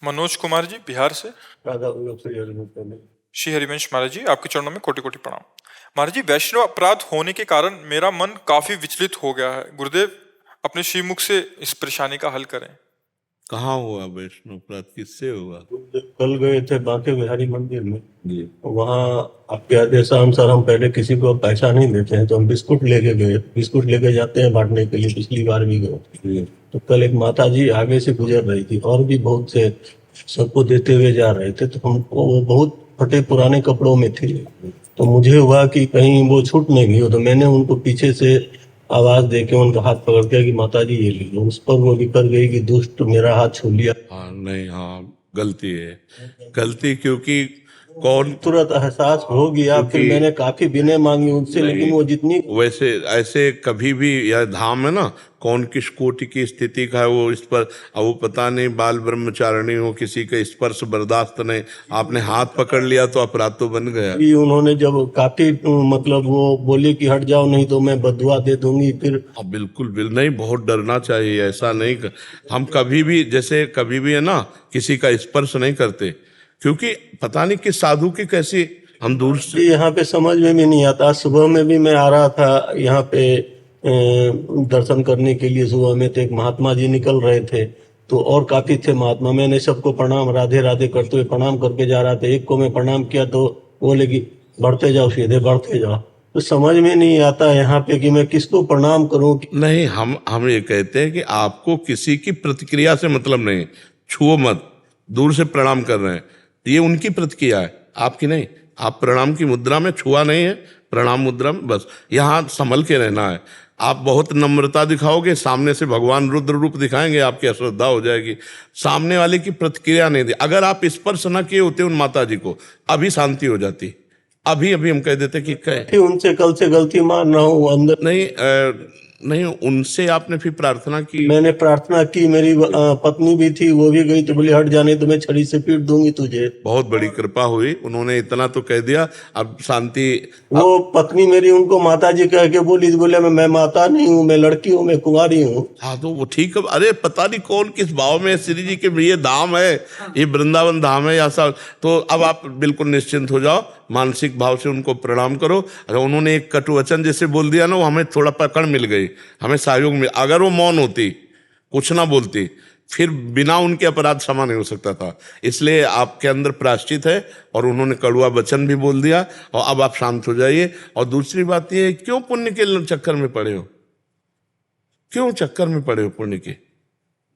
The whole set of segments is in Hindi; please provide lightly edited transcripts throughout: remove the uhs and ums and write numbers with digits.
मनोज कुमार जी, बिहार से। राधा वल्लभ से पहले। श्री हरिवंश महाराज जी, आपके चरणों में कोटि कोटि प्रणाम। महाराज जी, वैष्णव अपराध होने के कारण मेरा मन काफी विचलित हो गया है। गुरुदेव, अपने श्रीमुख से इस परेशानी का हल करें। कहाँ हुआ वैष्णव अपराध, किससे हुआ? कल गए थे बांके बिहारी मंदिर में जी। वहाँ आपके आदेशानुसार हम पहले किसी को पैसा नहीं देते हैं, तो हम बिस्कुट लेके गए। बिस्कुट लेके जाते हैं बांटने के लिए, पिछली बार भी गए। तो कल एक माता जी आगे से गुजर रही थी और भी बहुत से सबको देते हुए जा रहे थे। तो हमको वो बहुत फटे पुराने कपड़ों में थे, तो मुझे हुआ कि कहीं वो छूट नहीं गई हो। तो मैंने उनको पीछे से आवाज देके उनका हाथ पकड़ के कि माता जी ये ले लो। उस पर वो निकल गई कि दुष्ट मेरा हाथ छू लिया। हाँ नहीं, हाँ गलती है, गलती क्योंकि कौन तुरंत एहसास हो गया। फिर मैंने काफी विनय मांगी उनसे, लेकिन वो जितनी वैसे ऐसे कभी भी यह धाम है ना, कौन किस कोटि की स्थिति का है वो इस पर, अब वो पता नहीं बाल ब्रह्मचारिणी हो, किसी का स्पर्श बर्दाश्त नहीं, आपने हाथ पकड़ लिया तो अपराध तो बन गया। उन्होंने जब काफी मतलब वो बोले कि हट जाओ नहीं तो मैं बदुआ दे दूंगी। फिर अब बिल्कुल नहीं, बहुत डरना चाहिए, ऐसा नहीं हम कभी भी, जैसे कभी भी है ना, किसी का स्पर्श नहीं करते, क्योंकि पता नहीं किस साधु की कैसी हम दूर से। यहाँ पे समझ में भी नहीं आता। सुबह में भी मैं आ रहा था यहाँ पे दर्शन करने के लिए। सुबह में तो एक महात्मा जी निकल रहे थे, तो और काफी थे महात्मा। मैंने सबको प्रणाम राधे राधे करते हुए प्रणाम करके जा रहा था। एक को मैं प्रणाम किया तो बोले कि बढ़ते जाओ, सीधे बढ़ते जाओ। तो समझ में नहीं आता यहाँ पे कि मैं किसको प्रणाम करूं। नहीं, हम ये कहते हैं कि आपको किसी की प्रतिक्रिया से मतलब नहीं, छुओ मत, दूर से प्रणाम कर रहे हैं, ये उनकी प्रतिक्रिया है, आपकी नहीं। आप प्रणाम की मुद्रा में, छुआ नहीं है, प्रणाम मुद्रा में, बस यहाँ संभल के रहना है। आप बहुत नम्रता दिखाओगे, सामने से भगवान रुद्र रूप दिखाएंगे, आपकी अश्रद्धा हो जाएगी। सामने वाले की प्रतिक्रिया नहीं दी। अगर आप स्पर्श न किए होते उन माता जी को, अभी शांति हो जाती। अभी हम कह देते कि कहे उनसे कल से गलती मान रहा हूँ अंदर। नहीं, उनसे आपने फिर प्रार्थना की? मैंने प्रार्थना की, मेरी पत्नी भी थी, वो भी गई तो बोली हट जाने तो मैं छड़ी से पीट दूंगी तुझे। बहुत बड़ी कृपा हुई, उन्होंने इतना तो कह दिया, अब शांति। वो पत्नी मेरी उनको माता जी कह के बोली, बोले मैं माता नहीं हूँ, मैं लड़की हूँ, मैं कुंवारी हूँ। हाँ तो वो ठीक है। अरे पता नहीं कौन किस भाव में श्री जी के ये धाम है, ये वृंदावन धाम है या सब। तो अब आप बिल्कुल निश्चिंत हो जाओ, मानसिक भाव से उनको प्रणाम करो। अगर उन्होंने एक कटु वचन जैसे बोल दिया ना, वो हमें थोड़ा पकड़ मिल गई, हमें सहयोग मिल। अगर वो मौन होती, कुछ ना बोलती, फिर बिना उनके अपराध क्षमा नहीं हो सकता था। इसलिए आपके अंदर प्रायश्चित है, और उन्होंने कड़वा वचन भी बोल दिया, और अब आप शांत हो जाइए। और दूसरी बात ये, क्यों पुण्य के चक्कर में पड़े हो? क्यों चक्कर में पड़े हो पुण्य के?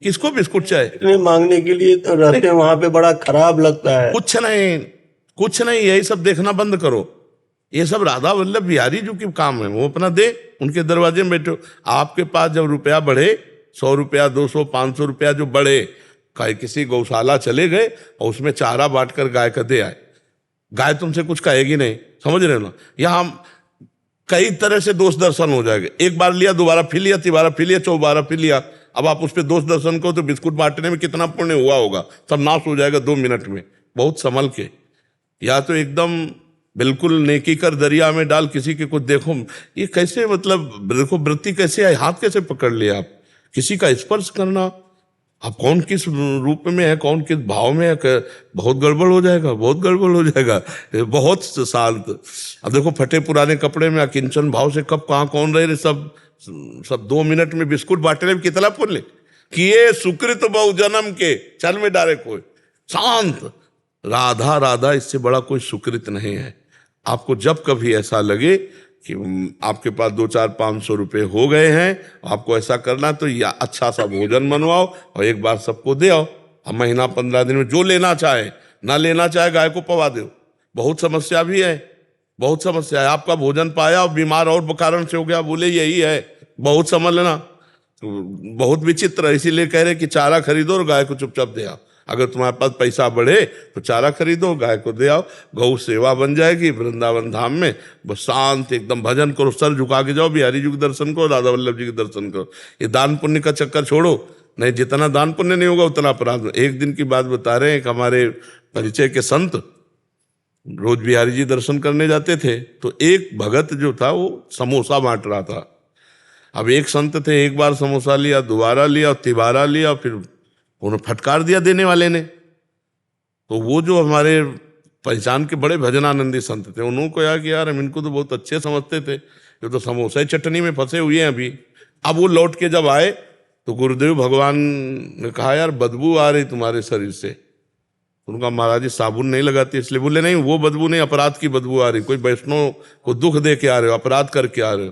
किसको बिस्कुट चाहिए? मांगने के लिए तो रहते हैं वहां पे, बड़ा खराब लगता है। कुछ नहीं, यही सब देखना बंद करो। ये सब राधा वल्लभ बिहारी जी की काम है, वो अपना दे, उनके दरवाजे में बैठो। आपके पास जब रुपया बढ़े, 100 रुपया, 200, 500 रुपया जो बढ़े, किसी गौशाला चले गए और उसमें चारा बांट कर गाय का दे आए। गाय तुमसे कुछ कहेगी नहीं, समझ रहे हो ना? यहाँ कई तरह से दोष दर्शन हो जाएगा। एक बार लिया, दोबारा फिर लिया, तिबारा फिर लिया, चौबारा फिर लिया। अब आप उस पर दोष दर्शन को, तो बिस्कुट बांटने में कितना पुण्य हुआ होगा, सब नाश हो जाएगा 2 मिनट में। बहुत संभल के, या तो एकदम बिल्कुल नेकी कर दरिया में डाल, किसी के कुछ देखो। ये कैसे, मतलब देखो वृत्ति कैसे है, हाथ कैसे पकड़ लिया आप? किसी का स्पर्श करना, अब कौन किस रूप में है, कौन किस भाव में है, बहुत गड़बड़ हो जाएगा, बहुत गड़बड़ हो जाएगा। बहुत शांत। अब देखो, फटे पुराने कपड़े में अकिंचन भाव से कब कहाँ कौन रहे, सब 2 मिनट में बिस्कुट बांटने में कितना पुण्य किए। सुकृत बहु जन्म के चल में डारे कोई, शांत। राधा राधा, इससे बड़ा कोई सुकृत नहीं है। आपको जब कभी ऐसा लगे कि आपके पास 2, 4, 500 रुपये हो गए हैं, आपको ऐसा करना, तो या अच्छा सा भोजन बनवाओ और एक बार सबको दे आओ। अब महीना 15 दिन में जो लेना चाहे, ना लेना चाहे गाय को पवा दो। बहुत समस्या भी है, बहुत समस्या है। आपका भोजन पाया और बीमार और कारण से हो गया, बोले यही है, बहुत समझ लेना। बहुत विचित्र है, इसीलिए कह रहे कि चारा खरीदो और गाय को चुपचाप दे आओ। अगर तुम्हारे पास पैसा बढ़े तो चारा खरीदो, गाय को दे आओ, गौ सेवा बन जाएगी वृंदावन धाम में। बस शांत एकदम भजन करो, सर झुका के जाओ, बिहारी जी के दर्शन करो, राधा वल्लभ जी के दर्शन करो। ये दान पुण्य का चक्कर छोड़ो, नहीं जितना दान पुण्य नहीं होगा उतना अपराध। एक दिन की बात बता रहे हैं कि हमारे परिचय के संत रोज बिहारी जी दर्शन करने जाते थे, तो एक भगत जो था वो समोसा बांट रहा था। अब एक संत थे, एक बार समोसा लिया, दोबारा लिया, तिबारा लिया, फिर उन्होंने फटकार दिया देने वाले ने। तो वो जो हमारे पहचान के बड़े भजनानंदी संत थे, उन्होंने कहा कि यार हम इनको तो बहुत अच्छे समझते थे, ये तो समोसा चटनी में फंसे हुए हैं अभी। अब वो लौट के जब आए तो गुरुदेव भगवान ने कहा यार बदबू आ रही तुम्हारे शरीर से। उनका महाराज जी साबुन नहीं लगाते इसलिए। बोले नहीं, वो बदबू नहीं, अपराध की बदबू आ रही, कोई वैष्णव को दुख दे के आ रहे हो, अपराध करके आ रहे हो।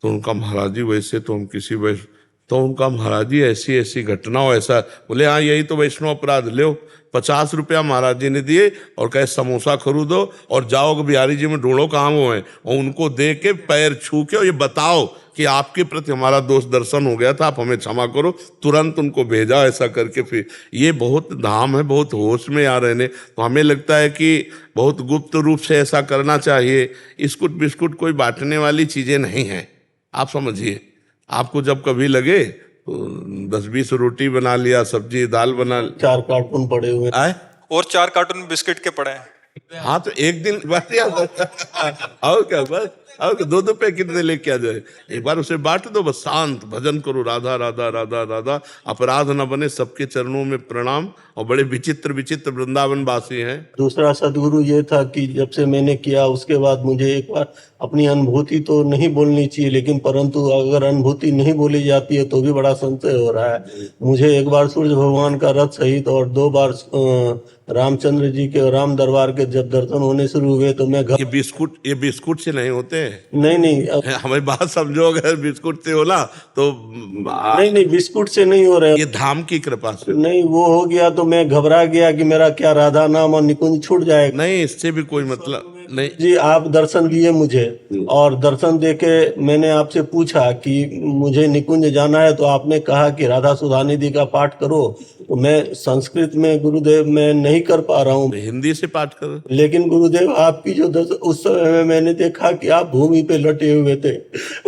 तो उनका महाराज जी वैसे तो हम किसी वैष्णव, तो उनका महाराज जी ऐसी ऐसी घटना हो ऐसा। बोले हाँ यही तो वैष्णव अपराध, लो 50 रुपया महाराज जी ने दिए और कहे समोसा खरीदो और जाओ बिहारी जी में ढूंढो कहाँ वो है, और उनको दे के पैर छू के और ये बताओ कि आपके प्रति हमारा दोष दर्शन हो गया था, आप हमें क्षमा करो। तुरंत उनको भेजा ऐसा करके। फिर ये बहुत धाम है, बहुत होश में आ रहे ने। तो हमें लगता है कि बहुत गुप्त रूप से ऐसा करना चाहिए। स्कूट बिस्कुट कोई बांटने वाली चीज़ें नहीं हैं, आप समझिए। आपको जब कभी लगे तो 10-20 रोटी बना लिया, सब्जी दाल बना 4 कार्टून पड़े हुए आए। और 4 कार्टून बिस्किट के पड़े हैं। हाँ तो एक दिन बात याद और क्या, बस और 2-2 पैकेट में लेके आ जाए, एक बार उसे बांट दो, बस शांत भजन करो, राधा राधा राधा राधा। अपराध न बने, सबके चरणों में प्रणाम। और बड़े विचित्र विचित्र वृंदावन वासी हैं। दूसरा सदगुरु ये था कि जब से मैंने किया उसके बाद मुझे एक बार अपनी अनुभूति तो नहीं बोलनी चाहिए, लेकिन परंतु अगर अनुभूति नहीं बोली जाती है तो भी बड़ा संशय हो रहा है। मुझे एक बार सूर्य भगवान का रथ सहित और 2 बार रामचंद्र जी के राम दरबार के जब दर्शन होने शुरू हुए तो मैं ये बिस्कुट से नहीं होते हैं। नहीं हमारी बात समझो, अगर बिस्कुट से होला तो नहीं बिस्कुट से नहीं हो रहे, ये धाम की कृपा से। नहीं वो हो गया तो मैं घबरा गया कि मेरा क्या राधा नाम और निकुंज छूट जाएगा। नहीं, इससे भी कोई मतलब नहीं जी, आप दर्शन दिए मुझे और दर्शन देके मैंने आपसे पूछा कि मुझे निकुंज जाना है, तो आपने कहा कि राधा सुधा निधि का पाठ करो। तो मैं संस्कृत में गुरुदेव मैं नहीं कर पा रहा हूँ, हिंदी से पाठ करो। लेकिन गुरुदेव आपकी जो उस समय में मैंने देखा कि आप भूमि पे लटे हुए थे,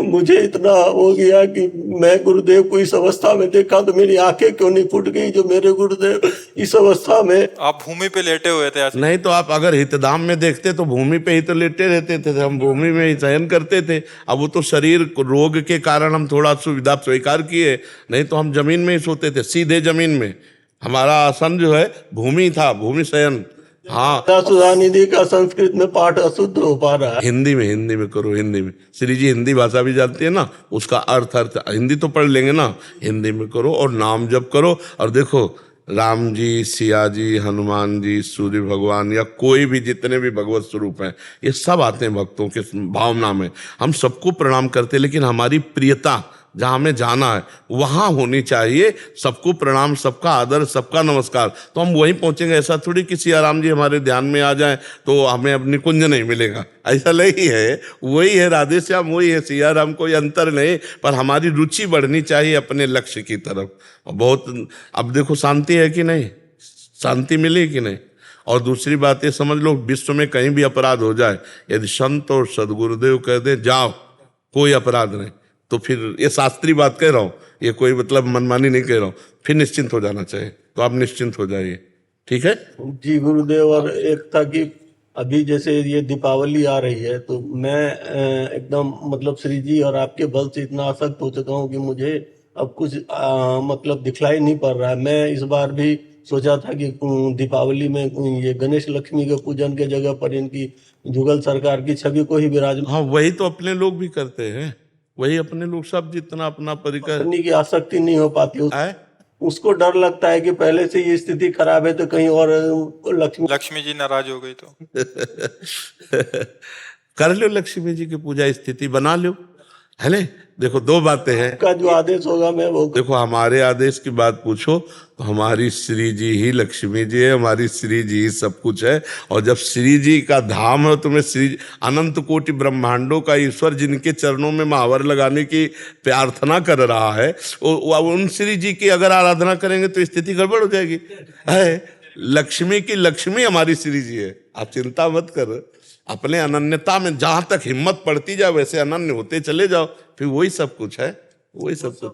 मुझे इतना हो गया कि मैं गुरुदेव को इस अवस्था में देखा तो मेरी आंखें क्यों नहीं फूट गई, जो मेरे गुरुदेव इस अवस्था में। आप भूमि पे लेटे हुए थे ऐसे? नहीं तो आप अगर हितधाम में देखते तो भूमि पे ही तो लेटे रहते थे, हम भूमि में ही शयन करते थे। अब वो तो शरीर रोग के कारण हम थोड़ा सुविधा स्वीकार किए, नहीं तो हम जमीन में ही सोते थे, सीधे जमीन में। हमारा आसन जो है भूमि था, भूमि शयन। हाँ, सुधा निधि का संस्कृत में पाठ अशुद्ध हो पा रहा है। हिंदी में करो, हिंदी में। श्री जी हिंदी भाषा भी जानती है ना, उसका अर्थ हिंदी तो पढ़ लेंगे ना, हिंदी में करो और नाम जप करो। और देखो राम जी, सिया जी, हनुमान जी, सूर्य भगवान या कोई भी जितने भी भगवत स्वरूप हैं, ये सब आते हैं भक्तों के भावना में। हम सबको प्रणाम करते हैं, लेकिन हमारी प्रियता जहाँ हमें जाना है वहाँ होनी चाहिए। सबको प्रणाम, सबका आदर, सबका नमस्कार, तो हम वहीं पहुँचेंगे। ऐसा थोड़ी कि सिया राम जी हमारे ध्यान में आ जाए तो हमें अब निकुंज नहीं मिलेगा, ऐसा नहीं है। वही है राधे श्याम, वही है सिया राम, कोई अंतर नहीं। पर हमारी रुचि बढ़नी चाहिए अपने लक्ष्य की तरफ। बहुत अब देखो शांति है कि नहीं, शांति मिली कि नहीं। और दूसरी बात ये समझ लो, विश्व में कहीं भी अपराध हो जाए, यदि संत और सदगुरुदेव कह दे जाओ कोई अपराध नहीं, तो फिर ये शास्त्रीय बात कह रहा हूँ, ये कोई मतलब मनमानी नहीं कह रहा हूँ, फिर निश्चिंत हो जाना चाहिए। तो आप निश्चिंत हो जाइए, ठीक है जी गुरुदेव। और एक था कि अभी जैसे ये दीपावली आ रही है तो मैं एकदम मतलब श्री जी और आपके बल से इतना आसक्त हो चुका हूँ कि मुझे अब कुछ मतलब दिखलाई नहीं पड़ रहा है। मैं इस बार भी सोचा था कि दीपावली में ये गणेश लक्ष्मी के पूजन के जगह पर इनकी जुगल सरकार की छवि को ही विराजमान। हाँ, वही तो अपने लोग भी करते हैं, वही अपने लोग सब जितना अपना परिकर करने की आसक्ति नहीं हो पाती है। उसको डर लगता है कि पहले से ये स्थिति खराब है तो कहीं और लक्ष्मी जी नाराज हो गई तो कर लो लक्ष्मी जी की पूजा, स्थिति बना लो, है ना। देखो 2 बातें हैं, का जो आदेश होगा मैं वो। देखो हमारे आदेश की बात पूछो तो हमारी श्री जी ही लक्ष्मी जी है, हमारी श्री जी ही सब कुछ है। और जब श्री जी का धाम है, तुम्हें श्री अनंत कोटि ब्रह्मांडों का ईश्वर जिनके चरणों में महावर लगाने की प्रार्थना कर रहा है, उन श्री जी की अगर आराधना करेंगे तो स्थिति गड़बड़ हो जाएगी। है लक्ष्मी की लक्ष्मी हमारी श्री जी है, आप चिंता मत करो। अपने अनन्यता में जहां तक हिम्मत पड़ती जाए वैसे अनन्य होते चले जाओ, फिर वही सब कुछ है, वही सब कुछ।